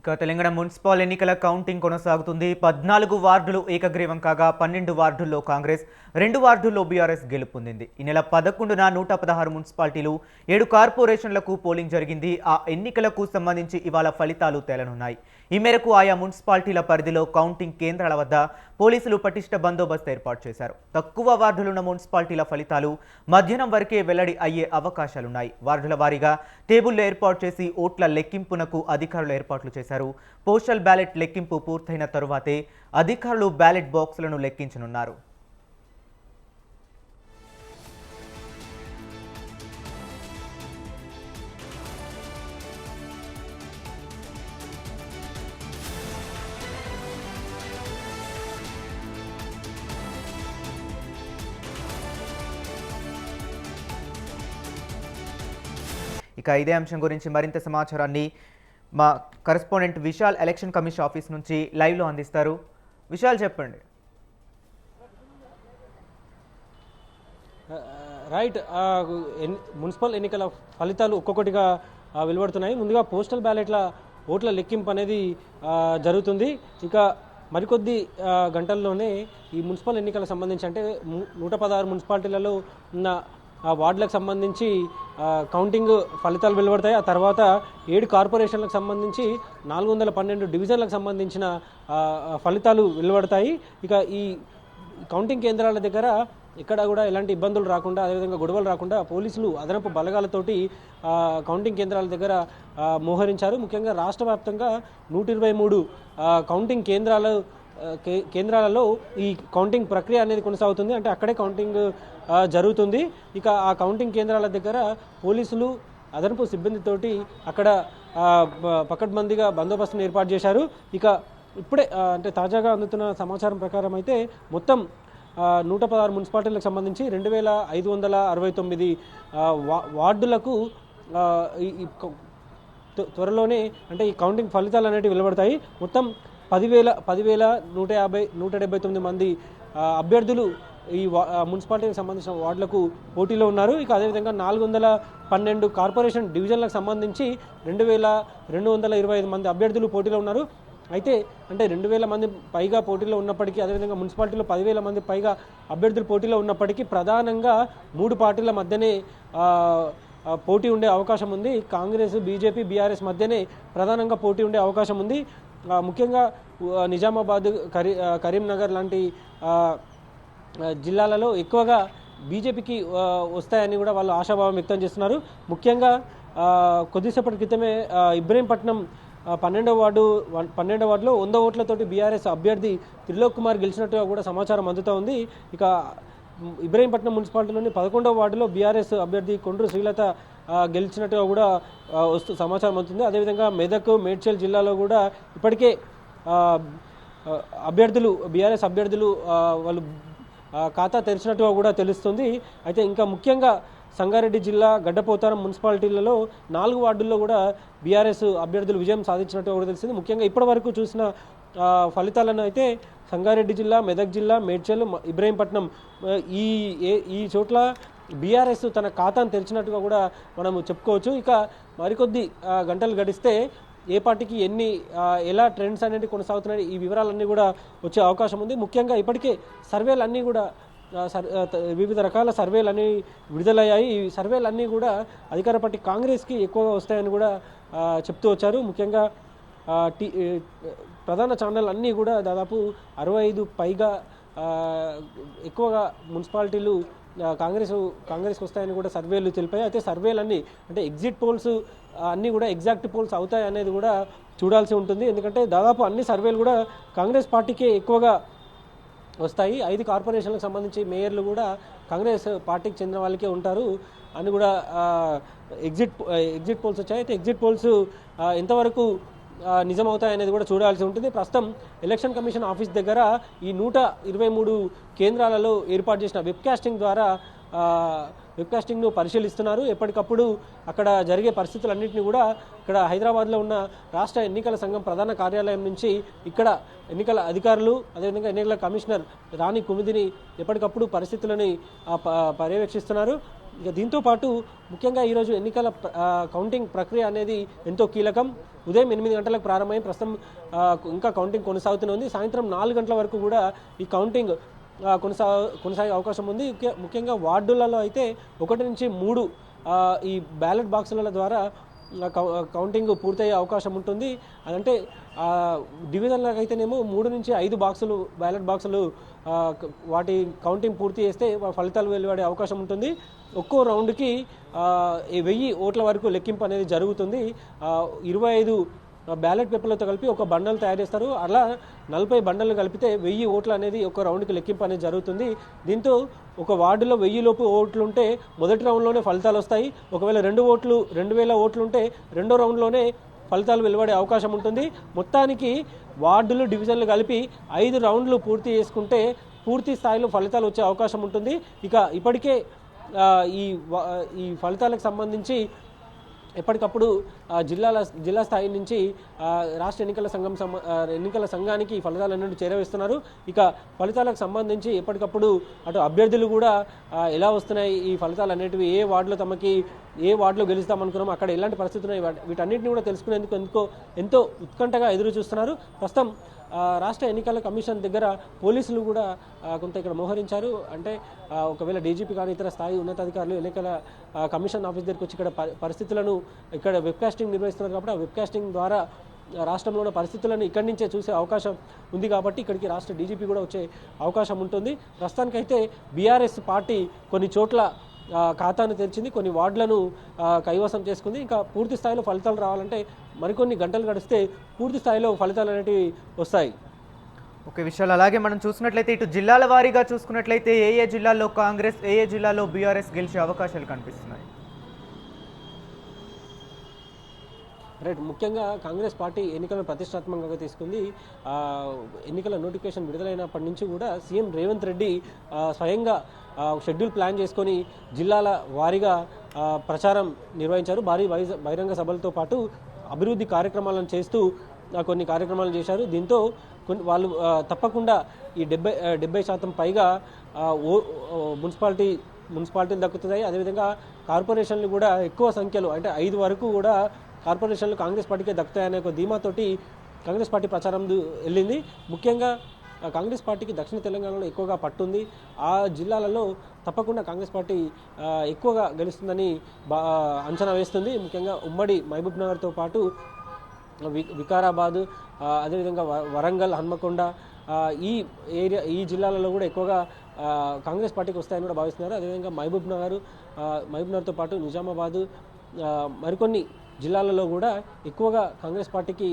ఇక తెలంగాణ మున్సిపల్ ఎన్నికల కౌంటింగ్ కొనసాగుతుంది. 14 వార్డులు ఏకగ్రీవం కాగా 12 వార్డుల్లో కాంగ్రెస్, 2 వార్డుల్లో బీఆర్ఎస్ గెలుపొందింది. ఈ నెల 11న 116 మున్సిపాలిటీలు, 7 కార్పొరేషన్లకు పోలింగ్ జరిగింది. ఆ ఎన్నికలకు సంబంధించి ఇవాళ ఫలితాలు తేలనున్నాయి. ఈ మేరకు ఆయా మున్సిపాలిటీల పరిధిలో కౌంటింగ్ కేంద్రాల వద్ద పోలీసులు పటిష్ట బందోబస్తు ఏర్పాటు చేశారు. తక్కువ వార్డులున్న మున్సిపాలిటీల ఫలితాలు మధ్యాహ్నం వరకే వెల్లడి అయ్యే అవకాశాలున్నాయి. వార్డుల వారీగా టేబుళ్లు ఏర్పాటు చేసి ఓట్ల లెక్కింపునకు అధికారులు ఏర్పాట్లు చేశారు. పోస్టల్ బ్యాలెట్ లెక్కింపు పూర్తయిన తరువాతే అధికారులు బ్యాలెట్ బాక్సులను లెక్కించనున్నారు. ఇక ఇదే అంశం గురించి మరింత సమాచారాన్ని మా correspondent Vishal election commission office నుంచి లైవ్లో అందిస్తారు. విశాల్, చెప్పండి. రైట్, మున్సిపల్ ఎన్నికల ఫలితాలు ఒక్కొక్కటిగా వెలువడుతున్నాయి. ముందుగా పోస్టల్ బ్యాలెట్ల ఓట్ల లెక్కింపు అనేది జరుగుతుంది. ఇక మరికొద్ది గంటల్లోనే ఈ మున్సిపల్ ఎన్నికలకు సంబంధించి అంటే 116 మున్సిపాలిటీలలో ఉన్న వార్డులకు సంబంధించి కౌంటింగ్ ఫలితాలు వెలువడతాయి. ఆ తర్వాత 7 కార్పొరేషన్లకు సంబంధించి 412 డివిజన్లకు సంబంధించిన ఫలితాలు వెలువడతాయి. ఇక ఈ కౌంటింగ్ కేంద్రాల దగ్గర ఇక్కడ కూడా ఎలాంటి ఇబ్బందులు రాకుండా, అదేవిధంగా గొడవలు రాకుండా పోలీసులు అదనపు బలగాలతోటి కౌంటింగ్ కేంద్రాల దగ్గర మోహరించారు. ముఖ్యంగా రాష్ట్ర వ్యాప్తంగా 123 కౌంటింగ్ కేంద్రాలలో ఈ కౌంటింగ్ ప్రక్రియ అనేది కొనసాగుతుంది. అంటే అక్కడే కౌంటింగ్ జరుగుతుంది. ఇక ఆ కౌంటింగ్ కేంద్రాల దగ్గర పోలీసులు అదనపు సిబ్బందితోటి అక్కడ పకడ్బందీగా బందోబస్తును ఏర్పాటు చేశారు. ఇక ఇప్పుడే అంటే తాజాగా అందుతున్న సమాచారం ప్రకారం అయితే మొత్తం 116 మున్సిపాలిటీలకు సంబంధించి 2569 వార్డులకు త్వరలోనే అంటే ఈ కౌంటింగ్ ఫలితాలు అనేవి వెలువడతాయి. మొత్తం 10,179 మంది అభ్యర్థులు ఈ మున్సిపాలిటీకి సంబంధించిన వార్డులకు పోటీలో ఉన్నారు. ఇక అదేవిధంగా 412 కార్పొరేషన్ డివిజన్లకు సంబంధించి 2,225 మంది అభ్యర్థులు పోటీలో ఉన్నారు. అయితే అంటే 2,000 మంది పైగా పోటీలో ఉన్నప్పటికీ, అదేవిధంగా మున్సిపాలిటీలో 10,000 మంది పైగా అభ్యర్థులు పోటీలో ఉన్నప్పటికీ ప్రధానంగా 3 పార్టీల మధ్యనే పోటీ ఉండే అవకాశం ఉంది. కాంగ్రెస్, బీజేపీ, బీఆర్ఎస్ మధ్యనే ప్రధానంగా పోటీ ఉండే అవకాశం ఉంది. ముఖ్యంగా నిజామాబాద్, కరీంనగర్ లాంటి జిల్లాలలో ఎక్కువగా బీజేపీకి వస్తాయని కూడా వాళ్ళు ఆశాభావం వ్యక్తం చేస్తున్నారు. ముఖ్యంగా కొద్దిసేపటి క్రితమే ఇబ్రహీంపట్నం 12వ వార్డులో 100 ఓట్లతోటి బీఆర్ఎస్ అభ్యర్థి త్రిలోక్ కుమార్ గెలిచినట్టుగా కూడా సమాచారం అందుతూ ఉంది. ఇక ఇబ్రహీంపట్నం మున్సిపాలిటీలోని 11వ వార్డులో బీఆర్ఎస్ అభ్యర్థి కొండ్రు శ్రీలత గెలిచినట్టుగా కూడా సమాచారం అందుతుంది. అదేవిధంగా మెదక్, మేడ్చల్ జిల్లాలో కూడా ఇప్పటికే బీఆర్ఎస్ అభ్యర్థులు వాళ్ళు ఖాతా తెరిచినట్టుగా కూడా తెలుస్తుంది. అయితే ఇంకా ముఖ్యంగా సంగారెడ్డి జిల్లా గడ్డపోతారం మున్సిపాలిటీలలో 4 వార్డుల్లో కూడా బీఆర్ఎస్ అభ్యర్థులు విజయం సాధించినట్టుగా కూడా తెలిసింది. ముఖ్యంగా ఇప్పటి వరకు చూసిన ఫలితాలను అయితే సంగారెడ్డి జిల్లా, మెదక్ జిల్లా, మేడ్చల్, ఇబ్రహీంపట్నం ఈ చోట్ల బీఆర్ఎస్ తన ఖాతాను తెరిచినట్టుగా కూడా మనం చెప్పుకోవచ్చు. ఇక మరికొద్ది గంటలు గడిస్తే ఏ పార్టీకి ఎలా ట్రెండ్స్ అనేవి కొనసాగుతున్నాయి, ఈ వివరాలన్నీ కూడా వచ్చే అవకాశం ఉంది. ముఖ్యంగా ఇప్పటికే సర్వేలన్నీ కూడా వివిధ రకాల సర్వేలన్నీ విడుదలయ్యాయి. ఈ సర్వేలన్నీ కూడా అధికార పార్టీ కాంగ్రెస్కి ఎక్కువగా వస్తాయని కూడా చెప్తూ వచ్చారు. ముఖ్యంగా ప్రధాన ఛానల్ అన్నీ కూడా దాదాపు 65 పైగా ఎక్కువగా మున్సిపాలిటీలు కాంగ్రెస్కి వస్తాయని కూడా సర్వేలు తెలిపాయి. అయితే సర్వేలన్నీ అంటే ఎగ్జిట్ పోల్స్ అన్నీ కూడా ఎగ్జాక్ట్ పోల్స్ అవుతాయి అనేది కూడా చూడాల్సి ఉంటుంది. ఎందుకంటే దాదాపు అన్ని సర్వేలు కూడా కాంగ్రెస్ పార్టీకే ఎక్కువగా వస్తాయి. 5 కార్పొరేషన్లకు సంబంధించి మేయర్లు కూడా కాంగ్రెస్ పార్టీకి చెందిన వాళ్ళకే ఉంటారు అని కూడా ఎగ్జిట్ పోల్స్ వచ్చాయి. అయితే ఎగ్జిట్ పోల్స్ ఎంతవరకు నిజమవుతాయి అనేది కూడా చూడాల్సి ఉంటుంది. ప్రస్తుతం ఎలక్షన్ కమిషన్ ఆఫీస్ దగ్గర ఈ 123 కేంద్రాలలో ఏర్పాటు చేసిన వెబ్కాస్టింగ్ను పరిశీలిస్తున్నారు. ఎప్పటికప్పుడు అక్కడ జరిగే పరిస్థితులన్నింటినీ కూడా ఇక్కడ హైదరాబాద్లో ఉన్న రాష్ట్ర ఎన్నికల సంఘం ప్రధాన కార్యాలయం నుంచి ఇక్కడ ఎన్నికల అధికారులు, అదేవిధంగా ఎన్నికల కమిషనర్ రాణి కుముదిని ఎప్పటికప్పుడు పరిస్థితులని పర్యవేక్షిస్తున్నారు. ఇక దీంతో పాటు ముఖ్యంగా ఈరోజు ఎన్నికల కౌంటింగ్ ప్రక్రియ అనేది ఎంతో కీలకం. ఉదయం 8 గంటలకు ప్రారంభమై ప్రస్తుతం ఇంకా కౌంటింగ్ కొనసాగుతూనే ఉంది. సాయంత్రం 4 గంటల వరకు కూడా ఈ కౌంటింగ్ కొనసాగే అవకాశం ఉంది. ముఖ్యంగా వార్డులలో అయితే 1 నుంచి 3 ఈ బ్యాలెట్ బాక్సుల ద్వారా కౌంటింగ్ పూర్తయ్యే అవకాశం ఉంటుంది. అదంటే డివిజన్లకు అయితేనేమో 3 నుంచి 5 బాక్సులు బ్యాలెట్ బాక్సులు వాటి కౌంటింగ్ పూర్తి చేస్తే ఫలితాలు వెలువడే అవకాశం ఉంటుంది. ఒక్కో రౌండ్కి 1000 ఓట్ల వరకు లెక్కింపు అనేది జరుగుతుంది. 25 బ్యాలెట్ పేపర్లతో కలిపి ఒక బండల్ తయారు చేస్తారు. అలా 40 బండలు కలిపితే 1000 ఓట్లు అనేది ఒక రౌండ్కి లెక్కింపు అనేది జరుగుతుంది. దీంతో ఒక వార్డులో 1000 లోపు ఓట్లు ఉంటే మొదటి రౌండ్లోనే ఫలితాలు వస్తాయి. ఒకవేళ 2000 ఓట్లు ఉంటే రెండో రౌండ్లోనే ఫలితాలు వెలువడే అవకాశం ఉంటుంది. మొత్తానికి వార్డులు డివిజన్లు కలిపి 5 రౌండ్లు పూర్తి చేసుకుంటే పూర్తి స్థాయిలో ఫలితాలు వచ్చే అవకాశం ఉంటుంది. ఇక ఇప్పటికే ఈ ఫలితాలకు సంబంధించి ఎప్పటికప్పుడు జిల్లా స్థాయి నుంచి రాష్ట్ర ఎన్నికల సంఘానికి ఈ ఫలితాలన్నింటి చేరవేస్తున్నారు. ఇక ఫలితాలకు సంబంధించి ఎప్పటికప్పుడు అటు అభ్యర్థులు కూడా ఎలా వస్తున్నాయి, ఈ ఫలితాలు అనేటివి ఏ వార్డులో గెలుస్తామనుకున్నాం, అక్కడ ఎలాంటి పరిస్థితులు ఉన్నాయి, వీటన్నిటిని కూడా తెలుసుకునేందుకు ఎంతో ఉత్కంఠగా ఎదురు చూస్తున్నారు. ప్రస్తుతం రాష్ట్ర ఎన్నికల కమిషన్ దగ్గర పోలీసులు కూడా కొంత ఇక్కడ మోహరించారు. అంటే ఒకవేళ డీజీపీ కానీ ఇతర స్థాయి ఉన్నతాధికారులు ఎన్నికల కమిషన్ ఆఫీస్ దగ్గరికి వచ్చి ఇక్కడ పరిస్థితులను ఇక్కడ వెబ్కాస్టింగ్ నిర్వహిస్తున్నారు కాబట్టి ఆ వెబ్కాస్టింగ్ ద్వారా రాష్ట్రంలో ఉన్న పరిస్థితులను ఇక్కడి నుంచే చూసే అవకాశం ఉంది కాబట్టి ఇక్కడికి రాష్ట్ర డీజీపీ కూడా వచ్చే అవకాశం ఉంటుంది. ప్రస్తుతానికైతే బీఆర్ఎస్ పార్టీ కొన్ని చోట్ల ఖాతాను తెరిచింది, కొన్ని వార్డులను కైవసం చేసుకుంది. ఇంకా పూర్తి స్థాయిలో ఫలితాలు రావాలంటే మరికొన్ని గంటలు గడిస్తే పూర్తి స్థాయిలో ఫలితాలు అనేటివి వస్తాయి. ఒక విషయాలు అలాగే మనం చూసినట్లయితే ఇటు జిల్లాల వారీగా చూసుకున్నట్లయితే ఏ జిల్లాల్లో కాంగ్రెస్, ఏ జిల్లాలో బీఆర్ఎస్ గెలిచే అవకాశాలు కనిపిస్తున్నాయి? రైట్, ముఖ్యంగా కాంగ్రెస్ పార్టీ ఎన్నికలను ప్రతిష్టాత్మకంగా తీసుకుంది. ఎన్నికల నోటిఫికేషన్ విడుదలైనప్పటి నుంచి కూడా సీఎం రేవంత్ రెడ్డి స్వయంగా షెడ్యూల్ ప్లాన్ చేసుకొని జిల్లాల వారీగా ప్రచారం నిర్వహించారు. భారీ బహిరంగ సభలతో పాటు అభివృద్ధి కార్యక్రమాలను చేస్తూ కొన్ని కార్యక్రమాలు చేశారు. దీంతో వాళ్ళు తప్పకుండా ఈ 70% పైగా మున్సిపాలిటీలు దక్కుతాయి. అదేవిధంగా కార్పొరేషన్లు కూడా ఎక్కువ సంఖ్యలో అంటే 5 వరకు కూడా కార్పొరేషన్లు కాంగ్రెస్ పార్టీకే దక్కుతాయనే ఒక ధీమాతోటి కాంగ్రెస్ పార్టీ ప్రచారం వెళ్ళింది. ముఖ్యంగా కాంగ్రెస్ పార్టీకి దక్షిణ తెలంగాణలో ఎక్కువగా పట్టుంది. ఆ జిల్లాలలో తప్పకుండా కాంగ్రెస్ పార్టీ ఎక్కువగా గెలుస్తుందని అంచనా వేస్తుంది. ముఖ్యంగా ఉమ్మడి మహబూబ్ నగర్తో పాటు వికారాబాద్, అదేవిధంగా వరంగల్, హన్మకొండ ఈ జిల్లాలలో కూడా ఎక్కువగా కాంగ్రెస్ పార్టీకి వస్తాయని కూడా భావిస్తున్నారు. అదేవిధంగా మహబూబ్ నగర్తో పాటు నిజామాబాదు, మరికొన్ని జిల్లాలలో కూడా ఎక్కువగా కాంగ్రెస్ పార్టీకి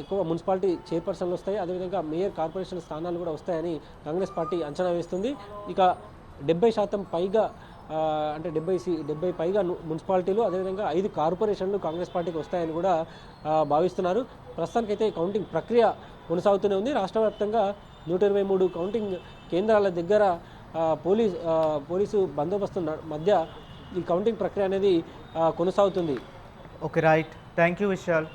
ఎక్కువ మున్సిపాలిటీ చైర్పర్సన్లు వస్తాయి. అదేవిధంగా మేయర్, కార్పొరేషన్ స్థానాలు కూడా వస్తాయని కాంగ్రెస్ పార్టీ అంచనా వేస్తుంది. ఇక 70% పైగా అంటే 70 పైగా మున్సిపాలిటీలు, అదేవిధంగా 5 కార్పొరేషన్లు కాంగ్రెస్ పార్టీకి వస్తాయని కూడా భావిస్తున్నారు. ప్రస్తుతానికైతే కౌంటింగ్ ప్రక్రియ కొనసాగుతూనే ఉంది. రాష్ట్ర వ్యాప్తంగా 123 కౌంటింగ్ కేంద్రాల దగ్గర పోలీసు బందోబస్తు మధ్య ఈ కౌంటింగ్ ప్రక్రియ అనేది కొనసాగుతుంది. Okay, right, thank you Vishal.